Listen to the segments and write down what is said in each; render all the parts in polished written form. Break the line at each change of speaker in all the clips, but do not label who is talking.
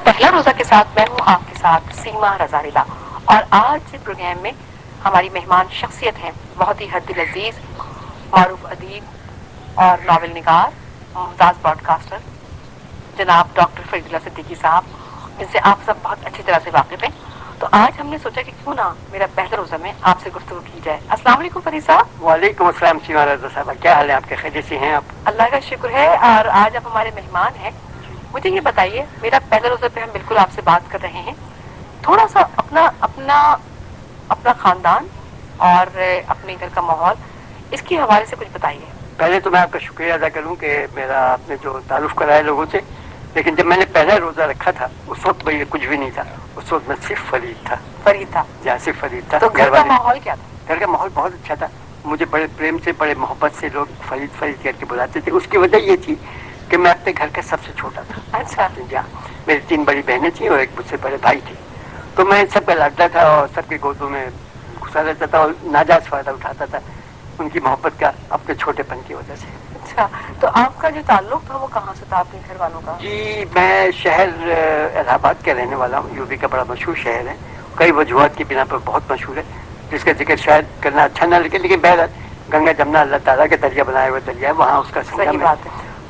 पहला रोजा के साथ मैं हूँ आपके साथ सीमा रजारिला, और आज के प्रोग्राम में हमारी मेहमान शख्सियत हैं बहुत ही हद दिल अजीज, मारूफ अदीब और नावल निगार, मुमताज़ ब्रॉडकास्टर जनाब डॉक्टर फरीदुल्लाह सिद्दीकी साहब, जिनसे आप सब बहुत अच्छी तरह से वाकिफ हैं। तो आज हमने सोचा कि क्यों ना मेरा पहला रोजा में आपसे गुफ्तगू की जाए। अस्सलाम वालेकुम फरीद साहब।
वालेकुम अस्सलाम सीमा रजा साहब, क्या हाल है आपके? खैरियत से हैं आप?
अल्लाह का शुक्र है। और आज आप हमारे मेहमान हैं। मुझे ये बताइए, मेरा पहला रोजा पे हम बिल्कुल आपसे बात कर रहे हैं, थोड़ा सा अपना अपना अपना खानदान और अपने घर का माहौल, इसके हवाले से कुछ बताइए।
पहले तो मैं आपका शुक्रिया अदा करूं कि मेरा आपने जो तारुफ कराया लोगों से, लेकिन जब मैंने पहला रोजा रखा था उस वक्त भाई कुछ भी नहीं था। उस वक्त मैं सिर्फ फरीद था। जहाँ सिर्फ फरीद था।
तो घर का माहौल क्या था?
घर का माहौल बहुत अच्छा था। मुझे बड़े प्रेम से, बड़े मोहब्बत से लोग फरीद फरीद करके बुलाते थे। उसकी वजह ये थी कि मैं अपने घर का सबसे छोटा था।
अच्छा।
जहाँ मेरी 3 बड़ी बहनें थी और एक मुझसे बड़े भाई थे, तो मैं सबका लाडला था और सबके गोदों में घुसा रहता था और नाजायज फायदा उठाता था उनकी मोहब्बत का, अपने छोटेपन की वजह से।
अच्छा, तो आपका जो ताल्लुक था वो कहाँ से था अपने घर वालों का?
जी, मैं शहर इलाहाबाद का रहने वाला हूँ। यूपी का बड़ा मशहूर शहर है, कई वजूहत की बिना पर बहुत मशहूर है, जिसका जिक्र शायद करना अच्छा ना लगे, लेकिन बहरहाल गंगा जमुना अल्लाह ताला के दरिया बनाए हुए दरिया है, वहाँ उसका संगम है,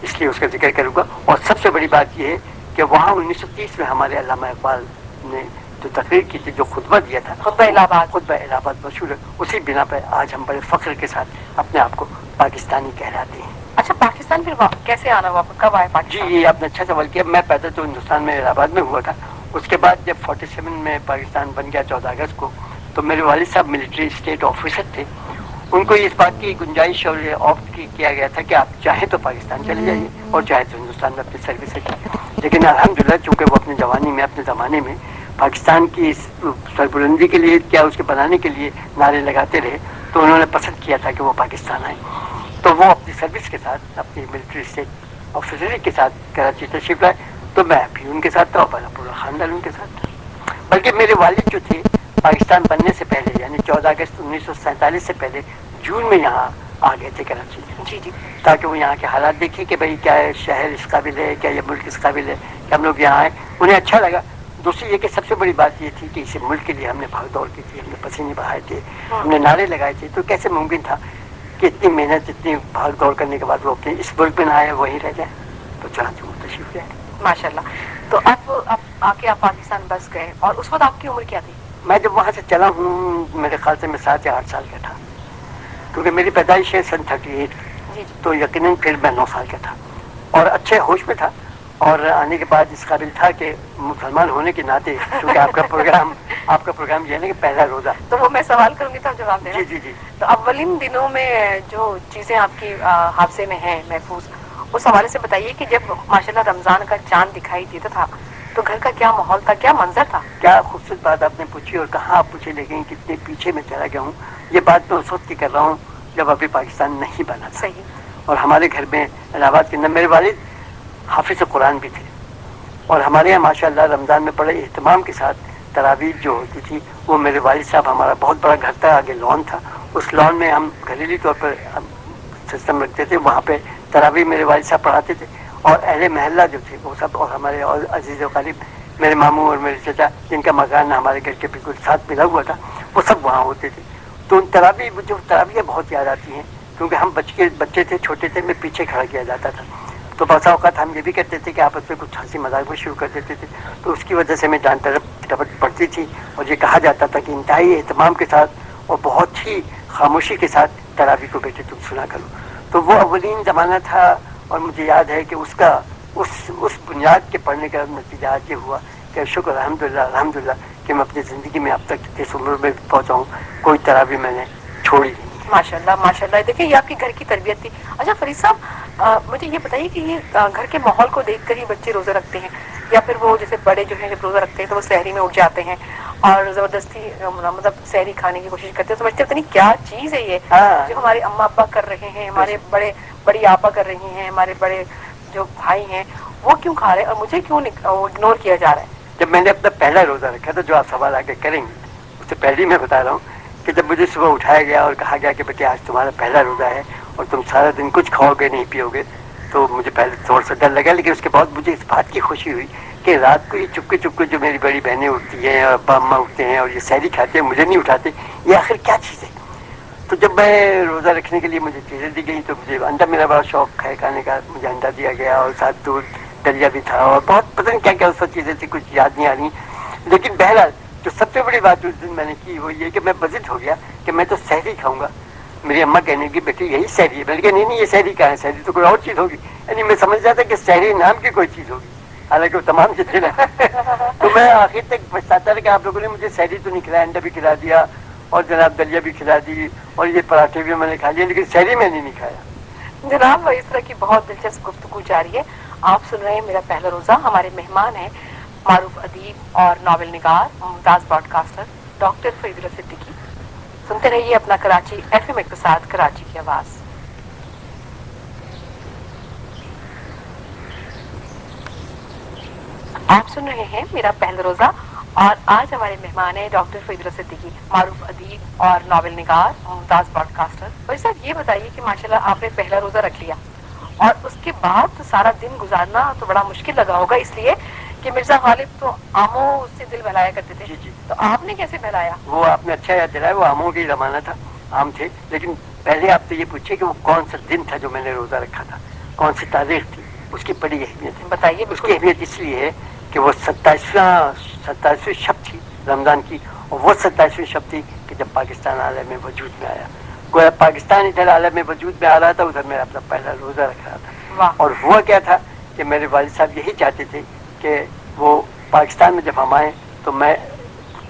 इसलिए उसका जिक्र करूँगा। और सबसे बड़ी बात यह है कि वहाँ 1930 में हमारे अल्लामा इकबाल ने जो तकरीर की थी, जो खुतबा दिया था, खुतबा इलाहाबाद मशहूर है, उसी बिना पर आज हम बड़े फख्र के साथ अपने आप को पाकिस्तानी कहलाते हैं।
अच्छा, पाकिस्तान फिर कैसे आना हुआ, कब आए पाकिस्तान?
जी, ये आपने अच्छा सवाल किया। मैं पैदा तो हिंदुस्तान में इलाहाबाद में हुआ था। उसके बाद जब 47 में पाकिस्तान बन गया 14 अगस्त को, तो मेरे वालिद साहब मिलिट्री स्टेट ऑफिसर थे। उनको इस बात की गुंजाइश और ऑप्ट किया गया था कि आप चाहें तो पाकिस्तान चले जाइए और चाहे तो हिंदुस्तान में अपनी सर्विस कीजिए। लेकिन अल्हम्दुलिल्लाह चूँकि वो अपने जवानी में, अपने ज़माने में पाकिस्तान की सरबुलंदी के लिए, क्या उसके बनाने के लिए नारे लगाते रहे, तो उन्होंने पसंद किया था कि वो पाकिस्तान आए। तो वो अपनी सर्विस के साथ, अपनी मिलिट्री स्टेट ऑफिसर के साथ कराची तशरीफ लाए। तो मैं भी उनके साथ था और पूरा खानदान उनके साथ था। बल्कि मेरे वालिद जो थे, पाकिस्तान बनने से पहले, यानी 14 अगस्त 1947 से पहले जून में यहाँ आ गए थे कराची।
जी,
ताकि वो यहाँ के हालात देखें कि भाई क्या है, शहर इस काबिल है, क्या ये मुल्क इस काबिल है कि हम लोग यहाँ आए। उन्हें अच्छा लगा। दूसरी ये कि सबसे बड़ी बात ये थी कि इस मुल्क के लिए हमने भाग दौड़ की थी, हमने पसीने बहाए थे, हमने नारे लगाए थे, तो कैसे मुमकिन था कि इतनी मेहनत, इतनी भाग दौड़ करने के बाद वो अपने इस मुल्क में ना आए, वहीं रह जाए। तो जहाँ से वो तशरीफ लाए।
माशाल्लाह। तो आप आके आप पाकिस्तान बस गए, और उस वक्त आपकी उम्र क्या थी?
मैं जब वहाँ से चला हूँ, मेरे ख्याल से मैं 7 या 8 साल का था, क्योंकि मेरी पैदाइश है सन 38, तो यकीनन फिर मैं 9 साल का था और अच्छे होश में था। और आने के बाद इस काबिल था कि मुसलमान होने के नाते, क्योंकि आपका प्रोग्राम ये है ना कि पहला रोजा,
तो वो मैं सवाल करूंगी तो जवाब देना।
जी।
तो अव्वलिन दिनों में जो चीजें आपकी हादसे में हैं महफूज, उस हवाले से बताइए कि जब माशाल्लाह रमजान का चांद दिखाई देता था तो घर का क्या माहौल था, क्या मंजर था? क्या
खूबसूरत बात आपने पूछी, और कहाँ आप पूछे, लेकिन कितने पीछे में चला गया हूँ। ये बात मैं उस वक्त की कर रहा हूँ जब अभी पाकिस्तान नहीं बना था।
सही।
और हमारे घर में इलाहाबाद के अंदर मेरे वालिद हाफिज कुरान भी थे, और हमारे यहाँ माशाल्लाह रमज़ान में बड़े एहतमाम के साथ तरावीह जो होती थी, वो मेरे वालिद साहब, हमारा बहुत बड़ा घर था, आगे लॉन था, उस लॉन में हम घरेलू तौर पर सिस्टम रखते थे, वहाँ पे तरावीह मेरे वालिद साहब पढ़ाते थे। और अहले महल्ला जो थे वो सब, और हमारे और अजीज़ व क़रीब मेरे मामू और मेरे चचा, जिनका मकान हमारे घर के बिल्कुल साथ मिला हुआ था, वो सब वहाँ होते थे। तो उन तरावीह बहुत याद आती हैं, क्योंकि हम बच्चे थे, छोटे थे, मैं पीछे खड़ा किया जाता था। तो बसा औकात हम ये भी करते थे कि आपस में कुछ हंसी मजाक में शुरू कर देते थे, तो उसकी वजह से मैं जान तरफ पड़ती थी, और ये कहा जाता था कि इंतहाई एहतमाम के साथ और बहुत ही खामोशी के साथ तरावी को बेटे तुम सुना करो। तो वो अव्वलीन ज़माना था, और मुझे याद है कि उसका उस बुनियाद के पढ़ने का नतीजा ये हुआ कि शुक्र अल्हम्दुलिल्लाह कि मैं अपनी ज़िंदगी में अब तक इस उम्र में पहुँचा हूँ, कोई तरावी मैंने छोड़ी नहीं।
माशाल्लाह। देखिए, ये आपकी घर की तरबियत थी। अच्छा फरीद साहब, मुझे ये बताइए कि ये घर के माहौल को देखकर ही बच्चे रोज़ा रखते हैं, या फिर वो जैसे बड़े जो हैं जब रोज़ा रखते हैं तो वो सहरी में उठ जाते हैं और ज़बरदस्ती मतलब सहरी खाने की कोशिश करते हैं? समझते हैं क्या चीज़ है ये जो हमारे अम्मा अब्बा कर रहे हैं, हमारे बड़ी आपा कर रही हैं, हमारे बड़े जो भाई हैं वो क्यों खा रहे हैं और मुझे क्यों इग्नोर किया जा रहा है?
जब मैंने अपना पहला रोज़ा रखा था, जो आप सवाल आगे करेंगे, उससे पहले मैं बता रहा हूँ कि जब मुझे सुबह उठाया गया और कहा गया कि बेटे आज तुम्हारा पहला रोज़ा है और तुम सारा दिन कुछ खाओगे नहीं पियोगे, तो मुझे पहले थोड़ा सा डर लगा, लेकिन उसके बाद मुझे इस बात की खुशी हुई کہ رات کو یہ چپکے چپکے جو میری بڑی بہنیں اٹھتی ہیں اور ابا اماں اٹھتے ہیں اور یہ سحری کھاتے ہیں, مجھے نہیں اٹھاتے, یہ آخر کیا چیز ہے. تو جب میں روزہ رکھنے کے لیے مجھے چیزیں دی گئی تو مجھے انڈا, میرا بڑا شوق ہے کھانے کا, مجھے انڈا دیا گیا اور ساتھ دودھ دلیا بھی تھا اور بہت پتہ نہیں کیا کیا اس وقت چیزیں تھی, کچھ یاد نہیں آ رہی. لیکن بہرحال جو سب سے بڑی بات اس دن میں نے کی وہ یہ کہ میں بضد ہو گیا کہ میں تو سحری کھاؤں گا. میری اماں کہنے کی بیٹی یہی سحری ہے. میں نے کہا نہیں یہ سحری کہاں ہے, سحری تو کوئی اور چیز ہوگی. یعنی میں سمجھ رہا تھا کہ سحری نام کی کوئی چیز ہوگی, حالانکہ وہ تمام چیزیں نا. تو میں آخر تک پچھتاتا رہا کہ آپ لوگوں نے مجھے سحری تو نہیں کھلایا, انڈا بھی کھلا دیا اور جناب دلیا بھی کھلا دی اور یہ پراٹھے بھی میں نے کھا لیے, لیکن سحری میں نے نہیں کھایا.
جناب اس طرح کی بہت دلچسپ گفتگو جاری ہے. آپ سن رہے ہیں میرا پہلا روزہ. ہمارے مہمان ہیں معروف ادیب اور ناول نگار, ممتاز براڈ کاسٹر ڈاکٹر فرید اللہ صدیقی. سنتے رہیے اپنا کراچی FM اقتصاد, کراچی کی آواز. آپ سن رہے ہیں میرا پہلا روزہ اور آج ہمارے مہمان ہیں ڈاکٹر فرید اللہ صدیقی, معروف ادیب اور ناول نگار, ممتاز براڈ کاسٹر. بھائی صاحب یہ بتائیے کہ ماشاءاللہ آپ نے پہلا روزہ رکھ لیا اور اس کے بعد تو سارا دن گزارنا تو بڑا مشکل لگا ہوگا, اس لیے کہ مرزا غالب تو آموں سے دل بہلایا کرتے تھے.
جی
تو آپ نے کیسے بہلایا؟
وہ آپ نے اچھا یاد دلایا, وہ آموں کا ہی زمانہ تھا, آم تھے. لیکن پہلے آپ تو یہ پوچھیے کہ وہ کون سا دن تھا جو میں نے روزہ رکھا تھا, کون سی تاریخ تھی, اس کی بڑی اہمیت ہے.
بتائیے.
اس کی اہمیت اس لیے ہے کہ وہ 27ویں شب تھی رمضان کی, اور وہ 27ویں شب تھی کہ جب پاکستان عالم میں وجود میں آیا. گویا پاکستان ادھر عالم میں وجود میں آ رہا تھا, ادھر میں اپنا پہلا روزہ رکھ رہا تھا. اور ہوا کیا تھا کہ میرے والد صاحب یہی چاہتے تھے کہ وہ پاکستان میں جب ہم آئیں تو میں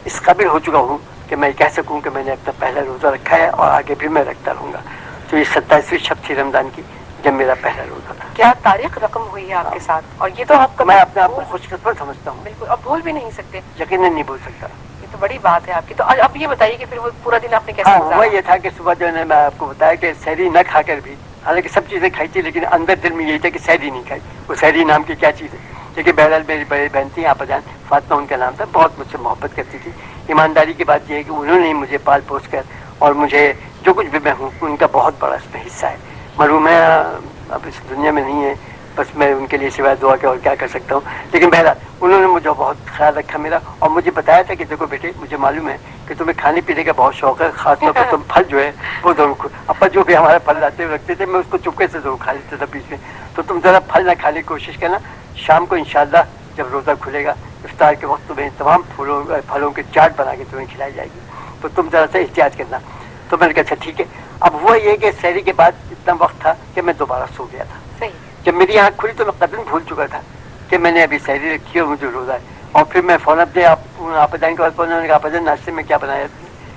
اس قابل ہو چکا ہوں کہ میں کہہ سکوں کہ میں نے اپنا پہلا روزہ رکھا ہے اور آگے بھی میں رکھتا رہوں گا. تو یہ 27ویں شب تھی رمضان کی جب میرا پہلا روزہ تھا.
کیا تاریخ رقم ہوئی ہے آپ کے ساتھ, اور یہ تو آپ کا,
میں اپنے آپ کو خوش قسمت سمجھتا ہوں.
بالکل, اب بھول بھی نہیں سکتے.
یقیناً نہیں بھول سکتا.
یہ تو بڑی بات ہے آپ کی. تو اب یہ بتائیے کہ پھر وہ پورا دن آپ نے کیسے
گزارا؟ وہ یہ تھا کہ صبح جو ہے میں آپ کو بتایا کہ سحری نہ کھا کر بھی, حالانکہ سب چیزیں کھائی تھی لیکن اندر دل میں یہی تھا کہ سحری نہیں کھائی. وہ سحری نام کی کیا چیز ہے, کیونکہ بہرحال میری بڑی بہن تھی آپا جان فاطمہ ان کا نام تھا, بہت مجھ سے محبت کرتی تھی. ایمانداری کی بات یہ ہے کہ انہوں نے مجھے پال پوس کر اور مجھے جو کچھ بھی میں ہوں ان کا بہت بڑا اس میں حصہ ہے. مرحوم ہے اب اس دنیا میں نہیں ہے, بس میں ان کے لیے سوائے دعا کے اور کیا کر سکتا ہوں. لیکن بہرحال انہوں نے مجھے بہت خیال رکھا میرا, اور مجھے بتایا تھا کہ دیکھو بیٹے مجھے معلوم ہے کہ تمہیں کھانے پینے کا بہت شوق ہے, خاص طور پر تم پھل جو ہے وہ ضرور, ابا جو بھی ہمارے پھل لاتے ہوئے رکھتے تھے میں اس کو چپکے سے ضرور کھا لیتا تھا بیچ میں. تو تم ذرا پھل نہ کھانے کی کوشش کرنا, شام کو انشاءاللہ جب روزہ کھلے گا افطار کے وقت تمہیں تمام پھلوں کے چاٹ بنا کے تمہیں کھلائی جائے گی, تو تم ذرا سا احتیاط کرنا. تو میں نے کہا اچھا ٹھیک ہے. اب وہ یہ کہ سحری کے بعد اتنا وقت تھا کہ میں دوبارہ سو گیا تھا. جب میری آنکھ کھلی تو میں قدم بھول چکا تھا کہ میں نے ابھی سحری رکھی ہے اور مجھے روزہ ہے. اور پھر میں فوراً اپنے آپ جان کے بعد انہوں نے کہا پتہ ناشتے میں کیا بنایا,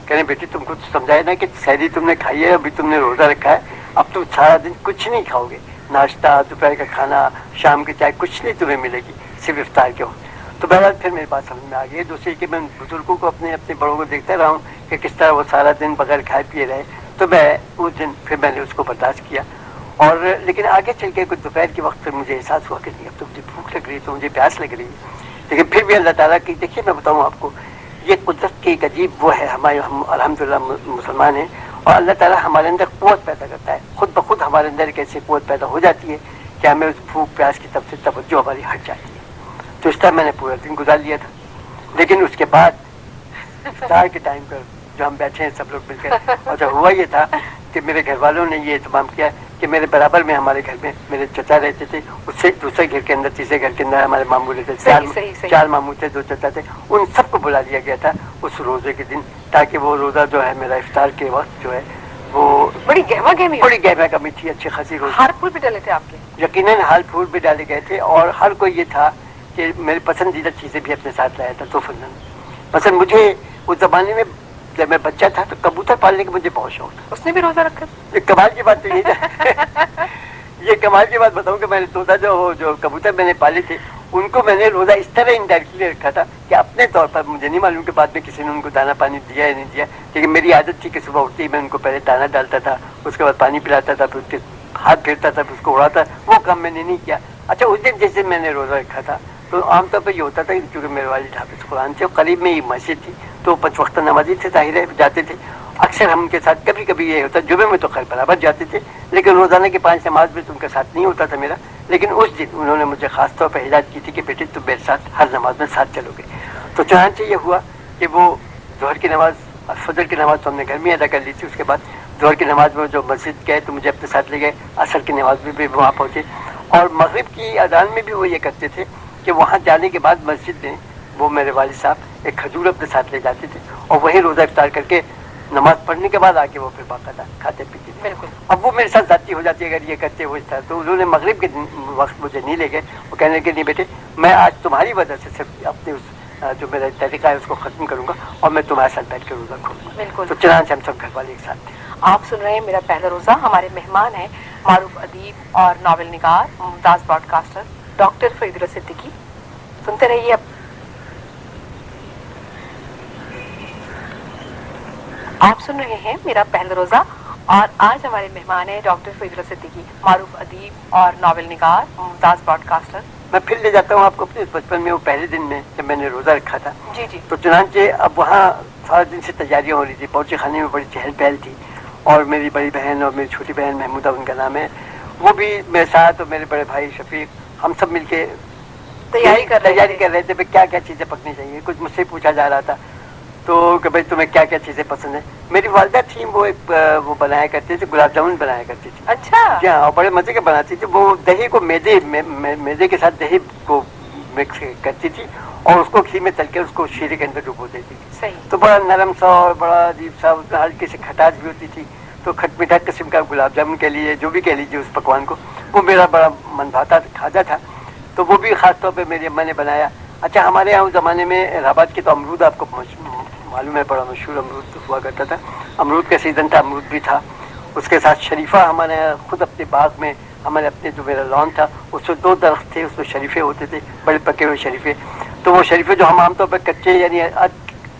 کہنے بیٹی تم کو سمجھایا نا کہ سحری تم نے کھائی ہے, ابھی تم نے روزہ رکھا ہے, اب تم سارا دن کچھ نہیں کھاؤ گے, ناشتہ دوپہر کا کھانا شام کی چائے کچھ نہیں تمہیں ملے گی, صرف افطار کے وقت. تو بہرحال پھر میری بات سمجھ میں آ گئی. دوسری کہ میں بزرگوں کو اپنے بڑوں کو دیکھتا رہا ہوں کہ کس طرح وہ سارا دن بغیر کھائے پیے رہے, تو میں اس دن پھر میں نے اس کو برداشت کیا. اور لیکن آگے چل کے کچھ دوپہر کے وقت مجھے احساس ہوا کہ نہیں اب تو مجھے بھوک لگ رہی ہے, تو مجھے پیاس لگ رہی ہے. لیکن پھر بھی اللہ تعالیٰ کی, دیکھیے میں بتاؤں آپ کو, یہ قدرت کی ایک عجیب وہ ہے, ہم الحمدللہ مسلمان ہیں اور اللہ تعالیٰ ہمارے اندر قوت پیدا کرتا ہے, خود بخود ہمارے اندر ایک ایسی قوت پیدا ہو جاتی ہے کہ ہمیں اس بھوک پیاس کی طرف سے توجہ ہماری ہٹ جاتی ہے. تو اس طرح میں نے پورا دن گزار لیا تھا. لیکن اس کے بعد افطار کے ٹائم پر جو ہم بیٹھے ہیں سب لوگ مل کر, اور جو ہوا یہ تھا کہ میرے گھر والوں نے یہ اہتمام کیا کہ میرے برابر میں ہمارے گھر میں میرے چچا رہتے تھے, اس سے دوسرے گھر کے اندر تیسرے گھر کے اندر ہمارے ماموں رہتے تھے, 4 ماموں تھے 2 چچا تھے, ان سب کو بلا لیا گیا تھا اس روزے کے دن, تاکہ وہ روزہ جو ہے میرا افطار کے وقت جو ہے وہ
بڑی گہما
گہمی تھی, اچھی خاصی روزہ.
ہار پھول بھی ڈالے تھے آپ کے؟
یقیناً ہار پھول بھی ڈالے گئے تھے, اور ہر کوئی یہ تھا کہ میری پسندیدہ چیزیں بھی اپنے ساتھ لایا تھا. تو مثلا مجھے اس زمانے میں جب میں بچہ تھا تو کبوتر پالنے کا مجھے بہت شوق تھا.
اس نے بھی روزہ رکھا؟
یہ کمال کی بات تو یہ تھا یہ کمال کی بات بتاؤں کہ میں نے طوطا جو کبوتر میں نے پالے تھے ان کو میں نے روزہ اس طرح انڈائریکٹلی رکھا تھا کہ اپنے طور پر, مجھے نہیں معلوم کہ بعد میں کسی نے ان کو دانا پانی دیا یا نہیں دیا, لیکن میری عادت تھی کہ صبح اٹھتے ہی میں ان کو پہلے دانا ڈالتا تھا, اس کے بعد پانی پلاتا تھا, پھر ہاتھ پھیرتا تھا, پھر اس کو اڑاتا. وہ کام میں نے نہیں کیا. اچھا اس دن جیسے میں نے روزہ رکھا تھا تو عام طور پہ یہ ہوتا تھا کیونکہ میرے والد حافظ قرآن تھے اور قریب میں یہ مسجد تھی, تو 5 وقت نمازی تھے, ظاہر ہے جاتے تھے. اکثر ہم ان کے ساتھ کبھی کبھی یہ ہوتا, جمعے میں تو خیر برابر جاتے تھے, لیکن روزانہ کے 5 نماز میں تو ان کا ساتھ نہیں ہوتا تھا میرا. لیکن اس دن انہوں نے مجھے خاص طور پر ہدایت کی تھی کہ بیٹے تم میرے ساتھ ہر نماز میں ساتھ چلو گے. تو چنانچہ یہ ہوا کہ وہ ظہر کی نماز اور فجر کی نماز تو ہم نے گھر میں ادا کر لی تھی. اس کے بعد ظہر کی نماز میں جو مسجد گئے تو مجھے اپنے ساتھ لے گئے. عصر کی نماز میں بھی وہاں پہنچے, اور مغرب کی اذان میں بھی وہ یہ کرتے تھے کہ وہاں جانے کے بعد مسجد میں وہ میرے والد صاحب ایک کھجور اپنے ساتھ لے جاتے تھے, اور وہیں روزہ افطار کر کے نماز پڑھنے کے بعد آ کے وہ پھر باقاعدہ کھاتے پیتے تھے.
بالکل.
اب وہ میرے ساتھ ذاتی ہو جاتی ہے اگر یہ کرتے ہو اس طرح. تو انہوں نے مغرب کے وقت مجھے نہیں لے گئے. وہ کہنے لگے نہیں بیٹے میں آج تمہاری وجہ سے صرف اپنے اس جو میرا طریقہ ہے اس کو ختم کروں گا, اور میں تمہارے ساتھ بیٹھ کے روزہ کھولوں گا.
بالکل.
تو چنانچہ ہم سب گھر والے ایک ساتھ تھے.
آپ سن رہے ہیں میرا پہلا روزہ. ہمارے مہمان ہیں معروف ادیب اور ناول نگار ممتاز براڈ کاسٹر ڈاکٹر فرید اللہ صدیقی. سنتے رہیے. اب آپ سن رہے ہیں میرا پہلا روزہ, اور آج ہمارے مہمان ہیں ڈاکٹر فرید اللہ صدیقی, معروف ادیب اور ناول نگار ممتاز براڈ کاسٹر.
میں پھر لے جاتا ہوں آپ کو اپنے بچپن میں, وہ پہلے دن میں جب میں نے روزہ رکھا تھا.
جی جی.
تو چنانچہ اب وہاں سارے دن سے تیاریاں ہو رہی تھی. باورچی خانے میں بڑی چہل پہل تھی, اور میری بڑی بہن اور میری چھوٹی بہن محمودہ ان کا نام ہے, وہ بھی میرے ساتھ, اور میرے بڑے بھائی شفیق, ہم سب مل کے
تیاری کر رہے
تھے کیا کیا چیزیں پکنی چاہیے. کچھ مجھ سے پوچھا جا رہا تھا تو کہ بھائی تمہیں کیا کیا چیزیں پسند ہیں. میری والدہ تھیں وہ ایک وہ بنایا کرتی تھی, گلاب جامن بنایا کرتی تھی.
اچھا.
کیا, اور بڑے مزے کے بناتی تھی. وہ دہی کو میدے کے ساتھ دہی کو مکس کرتی تھی, اور اس کو گھی میں تل کے اس کو شیرے کے اندر ڈبو دیتی تھی.
صحیح.
تو بڑا نرم سا اور بڑا عجیب سا, اس میں ہلکی سی کھٹاس بھی ہوتی تھی. تو کھٹ میٹھا قسم کا گلاب جامن کہہ لیجیے, جو بھی کہہ لیجیے اس پکوان کو, وہ میرا بڑا من بھاتا کھاتا تھا. تو وہ بھی خاص طور پہ میری اماں نے بنایا. اچھا, ہمارے یہاں اس زمانے میں الہ آباد کے تو امرود آپ کو معلوم ہے, بڑا مشہور امرود ہوا کرتا تھا. امرود کا سیزن تھا, امرود بھی تھا. اس کے ساتھ شریفہ ہمارے یہاں خود اپنے باغ میں, ہمارے اپنے جو میرا لان تھا اس میں 2 درخت تھے, اس میں شریفے ہوتے تھے, بڑے پکے ہوئے شریفے. تو وہ شریفے جو ہم عام طور پہ کچے یعنی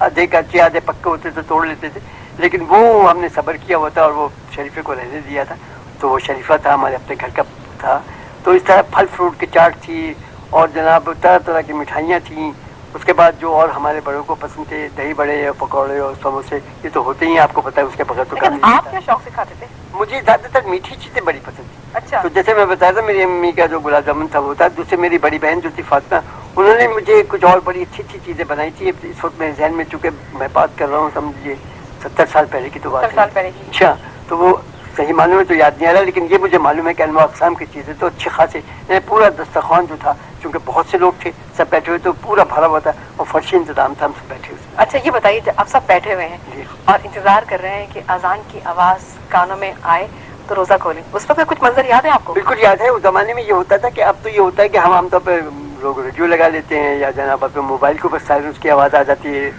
آدھے کچے آدھے پکے ہوتے تھے توڑ لیتے تھے, لیکن وہ ہم نے صبر کیا ہوا تھا اور وہ شریفے کو رہنے دیا تھا. تو وہ شریفہ تھا, ہمارے اپنے گھر کا تھا. تو اس طرح پھل فروٹ کی چاٹ تھی, اور جناب طرح طرح کی مٹھائیاں تھیں. اس کے بعد جو اور ہمارے بڑوں کو پسند تھے, دہی بڑے اور پکوڑے اور سموسے, یہ تو ہوتے ہی ہیں, آپ کو پتا ہے. اس کے بغیر تو
لیکن آپ کیا شوق سے کھاتے تھے؟
مجھے زیادہ تر میٹھی چیزیں بڑی پسند تھیں.
اچھا.
تو جیسے میں بتایا تھا, میری امی کا جو گلاب جامن تھا وہ تھا. دوسرے میری بڑی بہن جو تھی فاطمہ, انہوں نے مجھے کچھ اور بڑی اچھی اچھی چیزیں بنائی تھی. اس وقت میرے ذہن میں, چونکہ میں بات کر رہا ہوں سمجھیے 70 سال پہلے کی تو بات ہے.
70 سال پہلے کی.
اچھا, تو وہ صحیح معلوم ہے تو یاد نہیں آ رہا, لیکن یہ مجھے معلوم ہے کہ انواع اقسام کی چیزیں تو اچھے خاصے. پورا دسترخوان جو تھا, چونکہ بہت سے لوگ تھے, سب بیٹھے ہوئے, تو پورا بھرا ہوا تھا, اور فرشی انتظام تھا, ہم سب بیٹھے ہوئے.
اچھا, یہ بتائیے, جب آپ سب بیٹھے ہوئے ہیں
جی.
اور انتظار کر رہے ہیں کہ اذان کی آواز کانوں میں آئے تو روزہ کھولیں, اس وقت کچھ منظر یاد ہے آپ کو؟
بالکل یاد ہے. اس زمانے میں یہ ہوتا تھا کہ اب تو یہ ہوتا ہے کہ ہم عام طور پہ لوگ ریڈیو لگا لیتے ہیں, یا جناب اپنے موبائل کے اوپر سائلنس کی آواز آ جاتی ہے,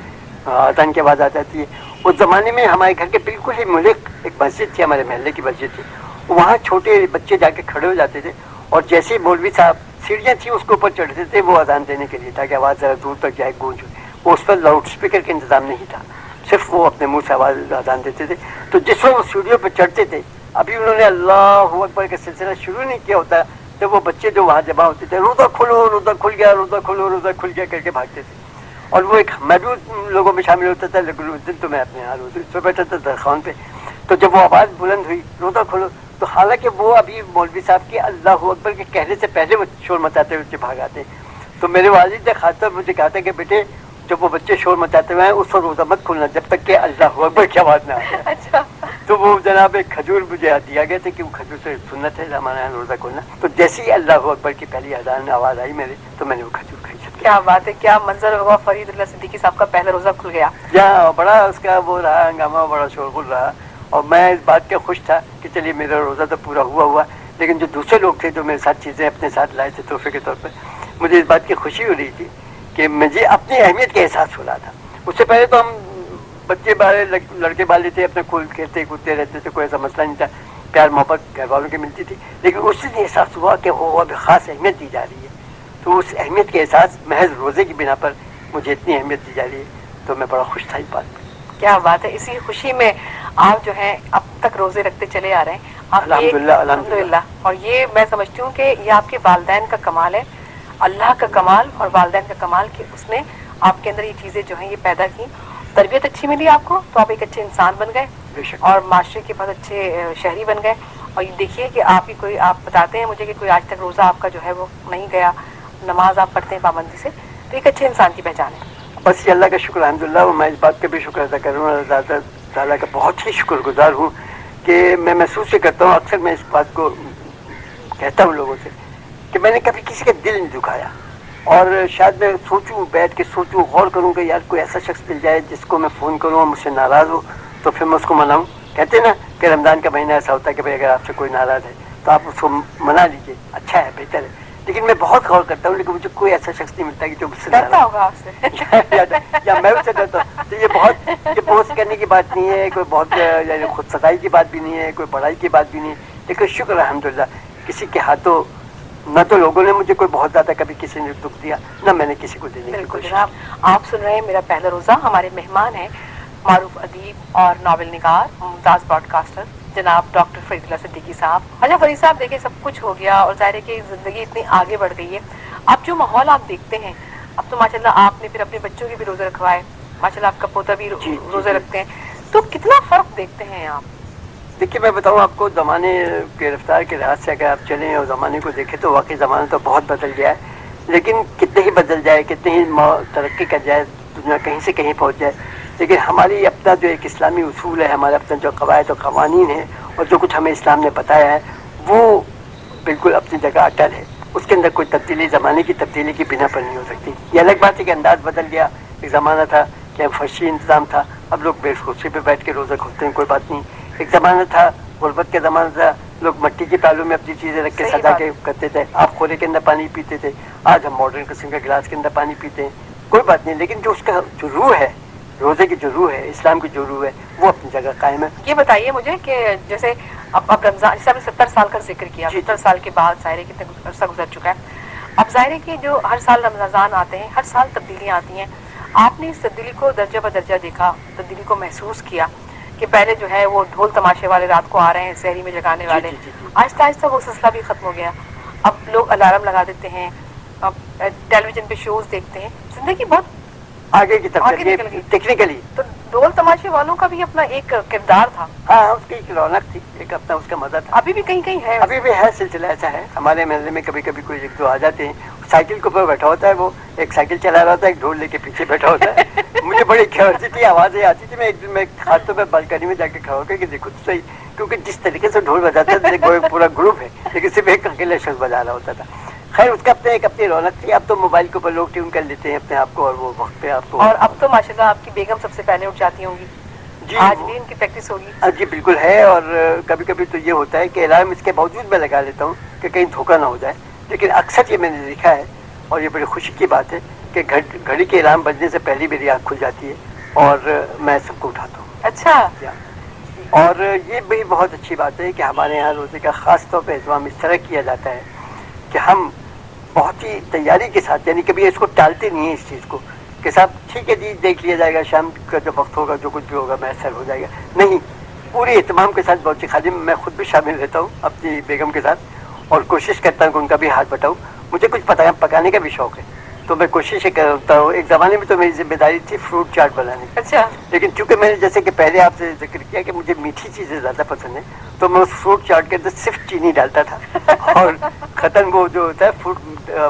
اذان کی آواز آ جاتی ہے. اس زمانے میں ہمارے گھر کے بالکل ہی ملک ایک مسجد تھی, ہمارے محلے کی مسجد تھی. وہاں چھوٹے بچے جا کے کھڑے ہو جاتے تھے, اور جیسے مولوی صاحب سیڑھیاں تھیں اس کے اوپر چڑھتے تھے وہ اذان دینے کے لیے, تاکہ آواز ذرا دور تک جائے, گونج. وہ اس پر لاؤڈ اسپیکر کا انتظام نہیں تھا, صرف وہ اپنے منہ سے آواز اذان دیتے تھے. تو جس وقت وہ سیڑھیوں پہ چڑھتے تھے, ابھی انہوں نے اللہ اکبر کا سلسلہ شروع نہیں کیا ہوتا, تو وہ بچے جو وہاں جمع ہوتے تھے, روزہ کھولو, روزہ کھل گیا, روزہ کھولو, روزہ کھل گیا کر کے بھاگتے تھے. اور وہ ایک میں بھی ان لوگوں میں شامل ہوتا تھا, لیکن اس دن تو میں اپنے حال ہوتا اس پہ بیٹھا تھا درخوان پہ. تو جب وہ آواز بلند ہوئی روزہ کھولو, تو حالانکہ وہ ابھی مولوی صاحب کے اللہ اکبر کے کہنے سے پہلے وہ شور مچاتے ہوئے بھاگ آتے. تو میرے والد نے خاص طور مجھے کہا تھا کہ بیٹے جب وہ بچے شور مچاتے ہوئے ہیں اس وقت روزہ مت کھولنا جب تک کہ اللہ اکبر کی آواز نہ آئے.
اچھا.
تو وہ جناب ایک کھجور مجھے دیا گیا تھا کہ وہ کھجور سے سنت ہے ہمارے یہاں روزہ کھولنا. تو جیسے ہی اللہ اکبر کی پہلی اذان آواز آئی میرے, تو میں نے وہ کھجور کھائی.
کیا بات ہے, کیا منظر ہوگا, فرید اللہ صدیقی صاحب کا پہلا روزہ کھل گیا.
جہاں بڑا اس کا وہ رہا ہنگامہ, بڑا شورغل رہا, اور میں اس بات کے خوش تھا کہ چلیے میرا روزہ تو پورا ہوا. لیکن جو دوسرے لوگ تھے جو میرے ساتھ چیزیں اپنے ساتھ لائے تھے تحفے کے طور پر, مجھے اس بات کی خوشی ہو رہی تھی کہ مجھے اپنی اہمیت کا احساس ہو رہا تھا. اس سے پہلے تو ہم بچے بارے لڑکے بالے تھے, اپنے کھیلتے کودتے رہتے تھے, کوئی ایسا مسئلہ نہیں تھا, پیار محبت گھر والوں کی ملتی تھی. لیکن اس دن احساس ہوا کہ وہ اب خاص اہمیت دی جا رہی ہے. تو اس اہمیت کے احساس محض روزے کی بنا پر مجھے اتنی اہمیت دی جا رہی ہے, تو میں بڑا خوش تھا اس بات پر.
کیا بات ہے, اسی خوشی میں آپ جو ہیں اب تک روزے رکھتے چلے آ رہے ہیں. الحمدللہ. اور یہ میں سمجھتی ہوں کہ یہ آپ کے والدین کا کمال ہے, اللہ کا کمال اور والدین کا کمال کہ اس نے آپ کے اندر یہ چیزیں جو ہیں یہ پیدا کی. تربیت اچھی ملی آپ کو, تو آپ ایک اچھے انسان بن گئے, اور معاشرے کے بہت اچھے شہری بن گئے. और ये देखिए कि आप बताते हैं मुझे कि कोई आज तक रोज़ा आपका जो है वो नहीं गया, नमाज आप पढ़ते हैं पाबंदी से, तो एक अच्छे इंसान की पहचान है।
बस ये अल्लाह का शुक्र अल्हम्दुलिल्लाह, और मैं इस बात का भी शुक्र अदा करूँ, अल्लाह ताला का बहुत ही शुक्रगुजार हूँ कि मैं महसूस ही करता हूँ, अक्सर मैं इस बात को कहता हूँ लोगों से कि मैंने कभी किसी का दिल नहीं दुखाया। और शायद मैं सोचूं, बैठ के सोचूं, गौर करूं कि यार कोई ऐसा शख्स मिल जाए जिसको मैं फ़ोन करूं और मुझसे नाराज़ हो तो फिर मैं उसको मनाऊं। कहते हैं ना कि रमज़ान का महीना ऐसा होता है कि भाई अगर आपसे कोई नाराज़ है तो आप उसको मना लीजिए, अच्छा है, बेहतर है। लेकिन मैं बहुत गौर करता हूँ, लेकिन मुझे कोई ऐसा शख्स नहीं मिलता कि जो मुझसे
डरता होगा आपसे
या मैं उससे डरता हूँ। तो ये बोझ करने की बात नहीं है, कोई बहुत खुद सताई की बात भी नहीं है, कोई बड़ाई की बात भी नहीं है, लेकिन शुक्र अल्हम्दुलिल्लाह किसी के हाथों न तो लोगों ने मुझे कोई बहुत ज्यादा कभी किसी ने दुख दिया, न मैंने किसी को देने की
बिल्कुल
कोशिश।
जनाब, आप सुन रहे हैं मेरा पहला रोज़ा। हमारे मेहमान हैं मारूफ अदीब और नावल निगार, मुमताज़ ब्रॉडकास्टर जनाब डॉक्टर फरीदुल्लाह सिद्दीकी साहब। अच्छा फरीद साहब, देखिए सब कुछ हो गया और ज़ाहिर है कि ज़िंदगी इतनी आगे बढ़ गई है, अब जो माहौल आप देखते हैं, अब तो माशाल्लाह आपने फिर अपने बच्चों के भी रोज़े रखवाए, माशाल्लाह आपका पोता भी रोज़े रखते हैं, तो कितना फ़र्क देखते हैं आप?
देखिए मैं बताऊं आपको, ज़माने के रफ्तार के लिहाज से अगर आप चलें और ज़माने को देखें तो वाकई ज़माना तो बहुत बदल गया है, लेकिन कितने ही बदल जाए, कितने ही तरक्की कर जाए, दुनिया कहीं से कहीं पहुंच जाए, लेकिन हमारी अपना जो एक इस्लामी उसूल है, हमारा अपना जो कवायद और क़वानीन है और जो कुछ हमें इस्लाम ने बताया है वो बिल्कुल अपनी जगह अटल है। उसके अंदर कोई तब्दीली ज़माने की तब्दीली की बिना पर नहीं हो सकती। ये अलग बात है कि अंदाज बदल गया, एक ज़माना था कि फर्शी इंतज़ाम था, अब लोग बेखुशी पे बैठ के रोज़ा खोलते हैं, कोई बात नहीं। एक ज़माना था, गुर्बत के ज़माना था, लोग मिट्टी के प्यालों में अपनी चीज़ें रख के सजा के करते थे, आप खोले के अंदर पानी पीते थे, आज हम मॉडर्न किस्म के गिलास के अंदर पानी पीते हैं, कोई बात नहीं, लेकिन जो उसका जो रूह है, रोज़े की जो रूह है, इस्लाम की जो रूह है, वो अपनी जगह कायम है।
ये बताइए मुझे कि जैसे अब रमज़ान, जैसे आपने 70 साल का जिक्र किया, 70 साल के बाद ज़ाहिर है कितना अर्सा गुजर चुका है, अब ज़ाहिर है कि जो हर साल रमज़ान आते हैं, हर साल तब्दीलियाँ आती हैं, आपने इस तब्दीली को दर्जा बदर्जा देखा, तब्दीली को महसूस किया कि पहले जो है वो ढोल तमाशे वाले रात को आ रहे हैं, सहरी में जगाने वाले, आहिस्ता आहिस्ता वो सिलसिला भी खत्म हो गया, अब लोग अलार्म लगा देते हैं, अब टेलीविजन पे शोज देखते हैं, जिंदगी बहुत
आगे की तरफ टेक्निकली।
तो ढोल तमाशे वालों का भी अपना एक किरदार था,
हाँ उसकी एक रौनक थी, एक अपना उसका मजा था।
अभी भी कहीं कहीं है,
अभी भी है, सिलसिला ऐसा है। हमारे महल्ले में कभी कभी कोई एक दो आ जाते हैं, साइकिल के ऊपर बैठा होता है, वो एक साइकिल चला रहा होता है, एक ढोल लेके पीछे बैठा होता है। मुझे बड़ी क्यूरियोसिटी आवाजें आती थी, मैं एक दिन मैं खास तौर पर बालकनी में जाके खड़ा होकर कि देखो तो सही, क्योंकि जिस तरीके से ढोल बजाता था पूरा ग्रुप है, लेकिन सिर्फ एक अकेला शख्स बजा रहा होता था। खैर उसका अपने एक अपनी रौनक थी। अब तो मोबाइल के ऊपर लोग ट्यून कर लेते हैं अपने आप को और वो वक्त पे आपको।
और अब तो माशाल्लाह आपकी बेगम सबसे पहले उठ जाती होंगी,
जी
आज भी इनकी प्रैक्टिस होगी।
जी बिल्कुल है, और कभी कभी तो ये होता है कि अलार्म इसके बावजूद मैं लगा लेता हूँ कि कहीं धोखा ना हो जाए, लेकिन अक्सर ये मैंने देखा है और ये बड़ी खुशी की बात है कि घड़ी के अलार्म बजने से पहले मेरी आँख खुल जाती है और मैं सबको उठाता हूँ।
अच्छा,
और ये भी बहुत अच्छी बात है कि हमारे यहाँ रोजे का खास तौर पर एहतमाम इस तरह किया जाता है कि हम बहुत ही तैयारी के साथ, यानी कभी इसको टालते नहीं है इस चीज़ को कि साहब ठीक है जी देख लिया जाएगा, शाम का जो वक्त होगा जो कुछ भी होगा मैसर हो जाएगा, नहीं, पूरे एहतमाम के साथ बहुत खाली मैं खुद भी शामिल रहता हूँ अपनी बेगम के साथ और कोशिश करता हूँ कि उनका भी हाथ बटाऊँ। मुझे कुछ पकाने का भी शौक है तो मैं कोशिश करता हूँ। एक ज़माने में तो मेरी जिम्मेदारी थी फ्रूट चाट बनाने की।
अच्छा,
लेकिन चूंकि मैंने जैसे कि पहले आपसे जिक्र किया कि मुझे मीठी चीज़ें ज़्यादा पसंद है, तो मैं उस फ्रूट चाट के अंदर सिर्फ चीनी डालता था और ख़त्म वो जो होता है फ्रूट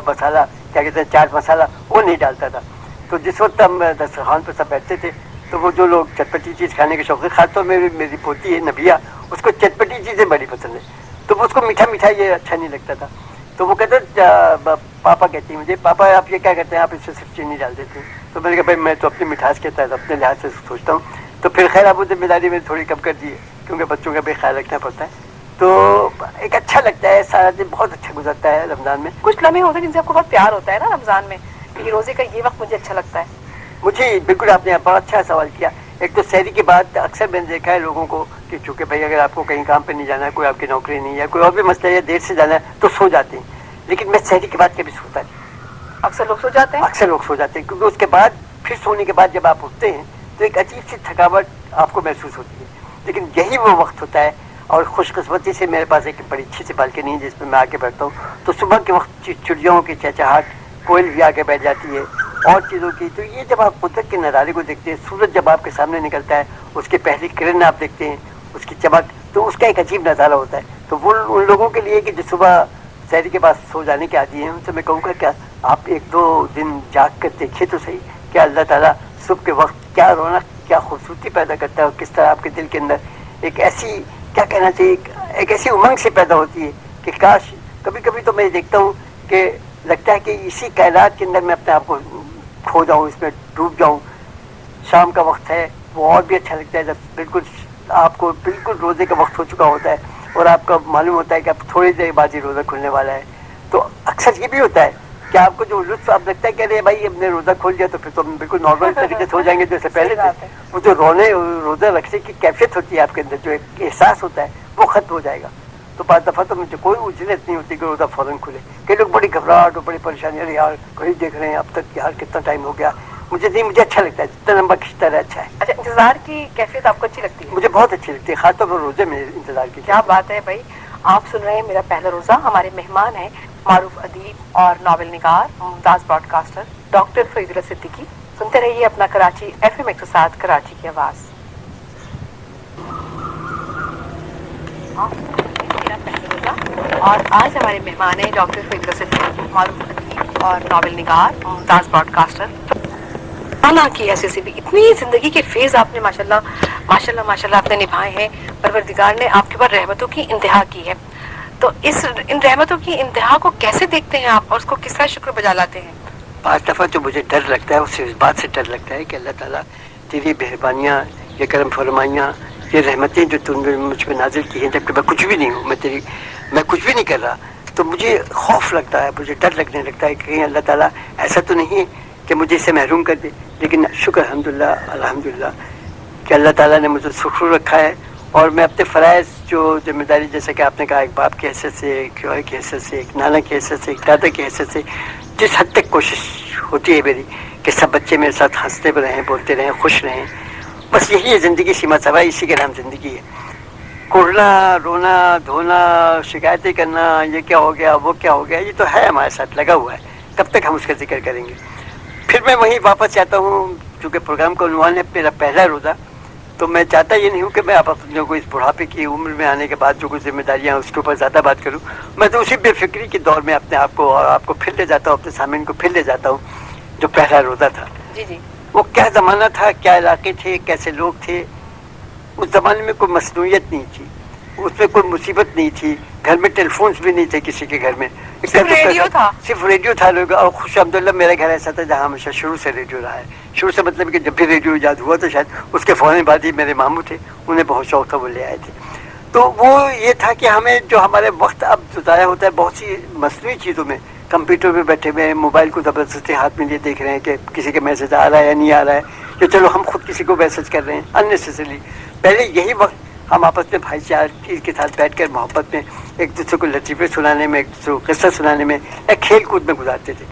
मसाला, क्या कहते हैं, चाट मसाला, वो नहीं डालता था। तो जिस वक्त हम दस्तरखान पर सब बैठते थे तो वो जो लोग चटपटी चीज़ खाने के शौक है, खासतौर में मेरी पोती है नबिया, उसको चटपटी चीज़ें बड़ी पसंद है, तो वो उसको मीठा मीठा ये अच्छा नहीं लगता था। तो वो कहते पापा कहती मुझे, पापा आप ये क्या करते हैं, आप इससे सिर्फ चीनी डाल देते हैं। तो मैंने कहा भाई मैं तो अपनी मिठास के तहत अपने लिहाज से सोचता हूँ। तो फिर खैर अब वो जिम्मेदारी मैंने थोड़ी कम कर दी है क्योंकि बच्चों का भी ख्याल रखना पड़ता है। तो एक अच्छा लगता है, सारा दिन बहुत अच्छा गुजरता है रमजान में।
कुछ लम्हे होते हैं जिनसे आपको बहुत प्यार होता है ना रमजान में, कि रोजे का ये वक्त मुझे अच्छा लगता है।
मुझे बिल्कुल आपने बड़ा अच्छा सवाल किया। एक तो सहरी के बाद अक्सर मैंने देखा है लोगों को कि चूंकि भाई अगर आपको कहीं काम पे नहीं जाना है, कोई आपकी नौकरी नहीं है, कोई और भी मसला है, देर से जाना है तो सो जाते हैं, लेकिन मैं सहरी के बाद कभी सोता नहीं।
अक्सर लोग सो जाते हैं,
अक्सर लोग सो जाते हैं क्योंकि उसके बाद फिर सोने के बाद जब आप उठते हैं तो एक अजीब सी थकावट आपको महसूस होती है, लेकिन यही वो वक्त होता है। और खुशकिस्मती से मेरे पास एक बड़ी अच्छी सी बालकनी है जिसमें मैं आके बैठता हूँ, तो सुबह के वक्त चिड़ियों की चहचहाट, कोयल भी आके बैठ जाती है और चीज़ों की। तो ये जब आप कुदरत के नज़ारे को देखते हैं, सूरज जब आपके सामने निकलता है, उसकी पहली किरण आप देखते हैं, उसकी चमक, तो उसका एक अजीब नज़ारा होता है। तो वो उन लोगों के लिए कि जो सुबह शहरी के पास सो जाने के आदि हैं, उनसे मैं कहूँगा क्या आप एक दो दिन जाग कर देखिए तो सही, क्या अल्लाह ताला सुबह के वक्त क्या रौनक, क्या खूबसूरती पैदा करता है, और किस तरह आपके दिल के अंदर एक ऐसी, क्या कहना चाहिए, एक ऐसी उमंग से पैदा होती है कि काश, कभी कभी तो मैं देखता हूँ कि लगता है कि इसी कायनात के अंदर मैं अपने आप को खो जाऊँ, इसमें डूब जाऊँ। शाम का वक्त है, वो और भी अच्छा लगता है जब बिल्कुल आपको बिल्कुल रोजे का वक्त हो चुका होता है और आपका मालूम होता है कि अब थोड़ी देर बाद ही रोजा खुलने वाला है। तो अक्सर ये भी होता है कि आपको जो लुत्फ आप लगता है कि अरे भाई हमने रोजा खोल दिया तो फिर तो हम बिल्कुल नॉर्मल तरीके से हो जाएंगे जैसे पहले थे। वो जो रोजा रखने की कैफियत होती है आपके अंदर, जो एक एहसास होता है, वो खत्म हो जाएगा। तो पाँच दफा तो मुझे कोई उजलत नहीं होती कि रोजा फौरन खुले। कई लोग बड़ी घबराहट और बड़ी परेशानी, अरे यार कहीं देख रहे हैं अब तक यार कितना टाइम हो गया। मुझे नहीं, मुझे अच्छा लगता है, जितना लंबा खींचता रहे अच्छा है।
अच्छा, इंतजार की कैफियत आपको अच्छी लगती है?
मुझे बहुत अच्छी लगती है, खासतौर पर रोजे में इंतजार की।
क्या बात है भाई। आप सुन रहे हैं मेरा पहला रोजा। हमारे मेहमान हैं मारूफ अदीब और नावल निगार, मुमताज ब्रॉडकास्टर डॉक्टर फरीदुल्लाह सिद्दीकी। सुनते रहिए अपना कराची FM 107, कराची की आवाज। मेरा पहला रोजा, और आज हमारे मेहमान हैं डॉक्टर फरीदुल्लाह सिद्दीकी, मारूफ अदीब और नावल निगार, मुमताज ब्रॉडकास्टर। अल्लाह की ऐसे से भी इतनी जिंदगी के फेज आपने माशाल्लाह माशाल्लाह माशाल्लाह आपने निभाए हैं। परवरदिगार ने आपके ऊपर रहमतों की इंतहा की है। तो इन रहमतों की इंतहा को कैसे देखते हैं आप, और उसको किस तरह शुक्र बजा लाते हैं?
पांच दफा जो मुझे डर लगता है, उससे इस बात से डर लगता है कि अल्लाह ताला तेरी मेहरबानियाँ, ये करम फरमाइयाँ, ये रहमतें जो तुमने मुझ पर नाजिल की हैं, जबकि मैं कुछ भी नहीं हूँ, मैं कुछ भी नहीं कर रहा। तो मुझे खौफ लगता है, मुझे डर लगने लगता है कि कहीं अल्लाह ताला ऐसा तो नहीं है कि मुझे इससे महरूम कर दे। लेकिन शुक्र अल्हम्दुलिल्लाह कि अल्लाह ताला ने मुझे सुखरूर रखा है, और मैं अपने फ़राइज़ जो जिम्मेदारी, जैसे कि आपने कहा, एक बाप की हैसियत से, एक शौहर की हैसियत से, एक नाना की हैसियत से, एक दादा की हैसियत से, जिस हद तक कोशिश होती है मेरी कि सब बच्चे मेरे साथ हंसते रहें, बोलते रहें, खुश रहें। बस यही है ज़िंदगी, सीमा सवाई इसी के नाम ज़िंदगी है। कुड़ना, रोना धोना, शिकायतें करना, ये क्या हो गया, वो क्या हो गया, ये तो है हमारे साथ लगा हुआ है। कब तक हम उसका जिक्र करेंगे? फिर मैं वहीं वापस जाता हूँ, चूँकि प्रोग्राम का उन्वान है मेरा पहला रोज़ा, तो मैं चाहता ये नहीं हूँ कि मैं आप अपने को इस बुढ़ापे की उम्र में आने के बाद जो कुछ जिम्मेदारियाँ उसके ऊपर ज़्यादा बात करूँ। मैं तो उसी बेफिक्री के दौर में अपने आप को और आपको फिर ले जाता हूँ, अपने सामने को फिर ले जाता हूँ जो पहला रोज़ा था।
जी जी।
वो क्या ज़माना था, क्या इलाके थे, कैसे लोग थे। उस ज़माने में कोई मसनूइयत नहीं थी, उसमें कोई मुसीबत नहीं थी, घर में टेलीफोन्स भी नहीं थे किसी के घर में,
सिर्फ रेडियो था।
सिर्फ रेडियो था लोग। और खुश अब्दुल्ला मेरा घर ऐसा था जहाँ हमेशा शुरू से रेडियो रहा है। शुरू से मतलब कि जब भी रेडियो ईजाद हुआ तो शायद उसके फौरन बाद ही मेरे मामू थे, उन्हें बहुत शौक था, वो ले आए थे। तो वो ये था कि हमें जो हमारे वक्त अब ज़ाया होता है बहुत सी मसनूई चीज़ों में, कंप्यूटर पे बैठे हुए हैं, मोबाइल को ज़बरदस्ती हाथ में लिए देख रहे हैं कि किसी का मैसेज आ रहा है या नहीं आ रहा है, या चलो हम खुद किसी को मैसेज कर रहे हैं अननेसेसरी। पहले यही वक्त हम आपस में भाईचारे के साथ बैठकर मोहब्बत में एक दूसरे को लतीफ़े सुनाने में, एक दूसरे को किस्सा सुनाने में या खेल कूद में गुजारते थे।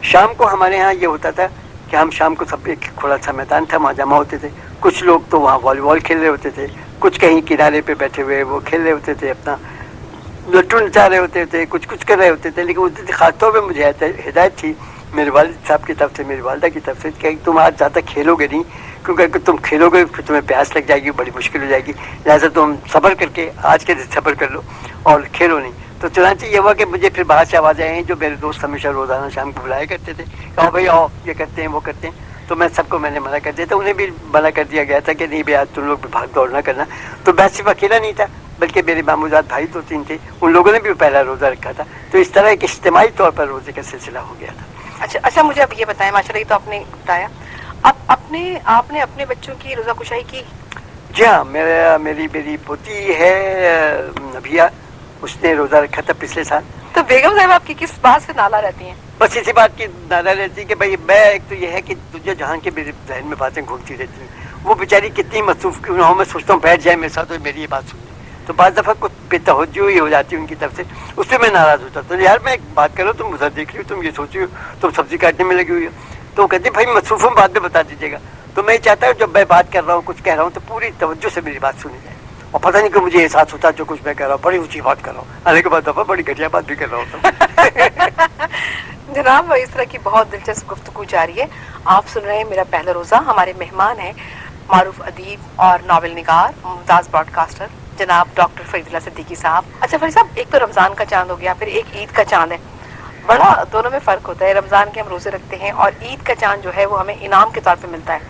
शाम को हमारे यहाँ ये होता था कि हम शाम को सब, एक खुला सा मैदान था, वहाँ जमा होते थे। कुछ लोग तो वहाँ वॉलीबॉल खेल रहे होते थे, कुछ कहीं किनारे पे बैठे हुए वो खेल रहे होते थे, अपना लट्टू नचा रहे होते थे, कुछ कर रहे होते थे। लेकिन उस दिन खासतौर पर मुझे हिदायत थी मेरे वालिद साहब की तरफ से, मेरी वालदा की तरफ से, कि तुम आज ज़्यादा खेलोगे नहीं, क्योंकि अगर तुम खेलोगे फिर तुम्हें प्यास लग जाएगी, बड़ी मुश्किल हो जाएगी, लिहाजा तुम सब्र करके आज के दिन सब्र कर लो और खेलो नहीं। तो चुनांचे ये हुआ कि मुझे फिर बाहर से आवाज़ आए, जो मेरे दोस्त हमेशा रोज़ाना शाम को बुलाया करते थे, आओ भाई आओ, ये करते हैं वो करते हैं। तो मैं सबको मैंने मना कर दिया था, उन्हें भी मना कर दिया गया था कि नहीं भाई आज तुम लोग भी भाग दौड़ ना करना। तो मैं सिर्फ अकेला नहीं था, बल्कि मेरे मामूजात भाई 2-3 थे, उन लोगों ने भी पहला रोज़ा रखा था। तो इस तरह एक इज्तिमाई तौर पर रोज़े का सिलसिला हो गया था।
अच्छा, मुझे अब ये बताएं, माशाल्लाह ये तो आपने बताया, अब आपने अपने बच्चों की रोज़ा कुशाई की?
जी हाँ, मेरी पोती है नबिया, उसने रोज़ा रखा था पिछले साल।
तो बेगम साहब आपकी किस बात से नाला रहती हैं?
बस इसी बात की नारा रहती है कि भाई मैं, एक तो ये है कि तुझे जहाँ के मेरे जहन में बातें घूमती रहती हैं, वो बेचारी कितनी मसरूफ क्यों ना हो, मैं सोचता हूँ बैठ जाए मेरे साथ और मेरी ये बात सुने। तो बाज़ दफ़ा कुछ बेतवज्जो ही हो जाती है उनकी तरफ से, उससे मैं नाराज़ होता। तो यार मैं एक बात करो, तुम उधर देख रही हो, तुम ये सोच रही हो, तुम सब्जी काटने में लगी हुई हो। तो वो कहती भाई मसरूफ हूँ, बाद में बता दीजिएगा। तो मैं चाहता हूँ जब मैं बात कर रहा हूँ, कुछ कह रहा हूँ, तो पूरी तवज्जो से मेरी बात सुनी जाए। और पता नहीं कि मुझे एहसास होता है जो कुछ मैं कह रहा हूँ बड़ी ऊँची बात कर रहा हूँ, आने के बाद दफ़ा बड़ी घटिया बात भी कर रहा होता।
जनाब, इस तरह की बहुत दिलचस्प गुफ्तगू जारी है। आप सुन रहे हैं मेरा पहला रोज़ा। हमारे मेहमान हैं मारूफ अदीब और नावल निगार, मुमताज़ ब्रॉडकास्टर जनाब डॉक्टर फरीदुल्लाह सिद्दीकी साहब। अच्छा फरीद साहब, एक तो रमज़ान का चांद हो गया, फिर एक ईद का चांद है, बड़ा दोनों में फ़र्क होता है। रमज़ान के हम रोज़े रखते हैं और ईद का चांद जो है वो हमें इनाम के तौर पे मिलता है,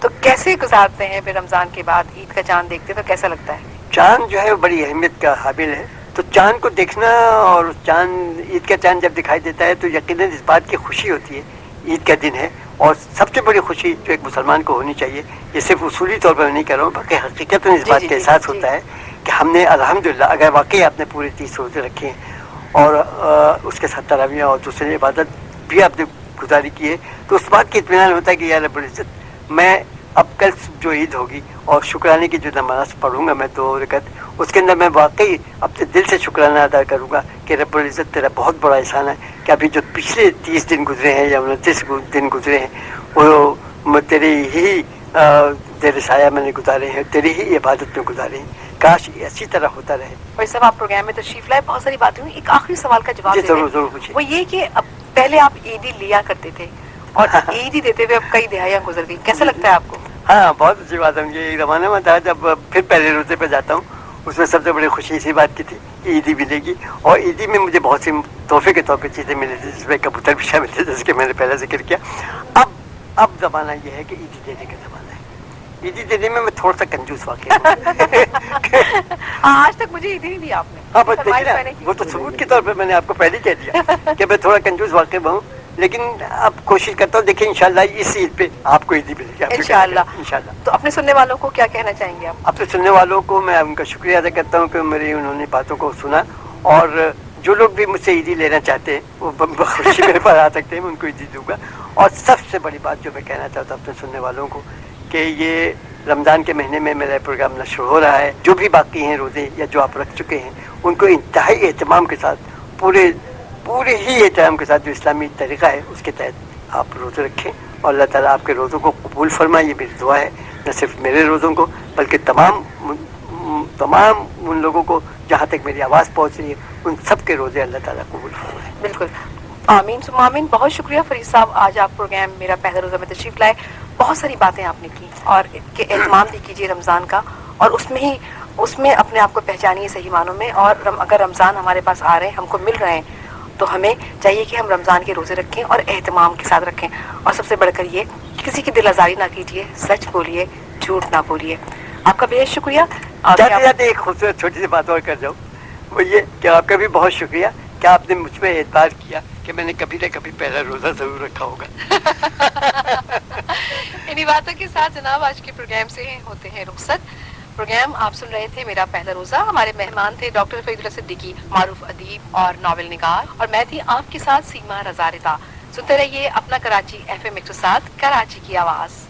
तो कैसे गुजारते हैं फिर रमज़ान के बाद ईद का चांद देखते हैं तो कैसा लगता है?
चांद जो है वो बड़ी अहमियत का हाबिल है, तो चांद को देखना और चांद, ईद का चांद जब दिखाई देता है तो यकीनन इस बात की खुशी होती है, ईद का दिन है, और सबसे बड़ी खुशी जो एक मुसलमान को होनी चाहिए, ये सिर्फ उसूली तौर पर मैं नहीं कह रहा हूँ बल्कि हकीकत में इस बात का एहसास होता है कि हमने अल्हम्दुलिल्लाह अगर वाकई आपने पूरे 30 रोजे रखे हैं और उसके साथ तरावियाँ और दूसरी इबादत भी आपने गुजारी की है, तो उस बात की इत्मीनान होता है कि या रब्बुल इज़्ज़त, मैं अब कल जो ईद होगी और शुक्राने की जो नमाज पढ़ूंगा मैं 2 रकत, उसके अंदर मैं वाकई अपने दिल से शुक्राना अदा करूंगा कि रब्बुल इज़्ज़त तेरा बहुत बड़ा एहसान है कि अभी जो पिछले 30 दिन गुजरे हैं या 29 दिन गुजरे हैं वो तेरी ही तेरे साया मैंने गुजारे हैं, तेरी ही इबादत में गुजारे हैं, काश इसी तरह होता रहे।
भाई साहब, आप प्रोग्राम में तशरीफ लाए, बहुत सारी बातें हुई, एक आखिरी सवाल का जवाब
जरूर जरूर पूछिए।
वो ये कि अब पहले आप ईदी लिया करते थे और ईद ही देते हुए अब कई दिहाइयां गुजर गई, कैसा लगता है आपको?
हाँ, बहुत अच्छी बात है। ये एक ज़माना में था जब फिर पहले रोजे पे जाता हूँ, उसमें सबसे बड़ी खुशी इसी बात की थी कि ईदी मिलेगी, और ईदी में मुझे बहुत सी तोहफे के तौर पे चीज़ें मिली थी, जिसमें कबूतर भी शामिल थे, जिसके मैंने पहले जिक्र किया। अब ज़माना ये है कि ईदी देने का ज़माना है। ईदी देने में मैं थोड़ा सा कंजूस वाकई हूँ।
आज तक मुझे ईदी नहीं दी आपने।
हाँ, बस देखिए, वो तो सबूत के तौर पे मैंने आपको पहले कह दिया कि मैं थोड़ा कंजूस वाकई हूँ, लेकिन अब कोशिश करता हूँ, देखिए इंशाल्लाह इस ईद पे आपको ईदी मिलेगी इंशाल्लाह।
तो अपने सुनने वालों को क्या कहना चाहेंगे आप?
अपने सुनने वालों को मैं उनका शुक्रिया अदा करता हूँ कि मेरी उन्होंने बातों को सुना, और जो लोग भी मुझसे ईदी लेना चाहते हैं वो खुशी मेरे पास आ सकते हैं, मैं उनको ईदी दूंगा। और सबसे बड़ी बात जो मैं कहना चाहता हूँ अपने सुनने वालों को कि ये रमज़ान के महीने में मेरा प्रोग्राम नशर हो रहा है, जो भी बाकी हैं रोज़े या जो आप रख चुके हैं उनको इंतहाई एहतमाम के साथ, पूरे ही एहतमाम के साथ जो इस्लामी तरीक़ा है उसके तहत आप रोज़े रखें, और अल्लाह ताला आपके रोज़ों को कबूल फरमाए। ये मेरी दुआ है, न सिर्फ मेरे रोज़ों को बल्कि तमाम उन लोगों को जहाँ तक मेरी आवाज़ पहुँच रही है उन सब के रोज़े अल्लाह ताला कबूल फरमाए।
बिल्कुल, आमीन सुम्मा आमीन। बहुत शुक्रिया फरीद साहब, आज आप प्रोग्राम मेरा पहला रोज़ा में तशरीफ लाए, बहुत सारी बातें आपने की और के एहतमाम भी कीजिए रमज़ान का, और उसमें अपने आप को पहचानिए सही मानों में। और अगर रमज़ान हमारे पास आ रहे हैं, हमको मिल रहे हैं, तो हमें चाहिए कि हम रमज़ान के रोज़े रखें और एहतमाम के साथ रखें, और सबसे बढ़कर ये किसी की दिल आज़ारी ना कीजिए, सच बोलिए, झूठ ना बोलिए। आपका बेहद शुक्रिया।
जाते एक खूबसूरत छोटी सी बात और कर जाऊँ, वो ये कि आपका भी बहुत शुक्रिया कि आपने मुझ पर एतबार किया कि मैंने कभी न कभी पहला रोज़ा ज़रूर रखा होगा।
इन्हीं बातों के साथ जनाब आज के प्रोग्राम से होते हैं रुखसत। प्रोग्राम आप सुन रहे थे मेरा पहला रोज़ा। हमारे मेहमान थे डॉक्टर फरीदुल्लाह सिद्दीकी, मारूफ अदीब और नॉवेल निगार, और मैं थी आपके साथ सीमा रज़ा रिता। सुनते रहिए अपना कराची FM 107, कराची की आवाज़।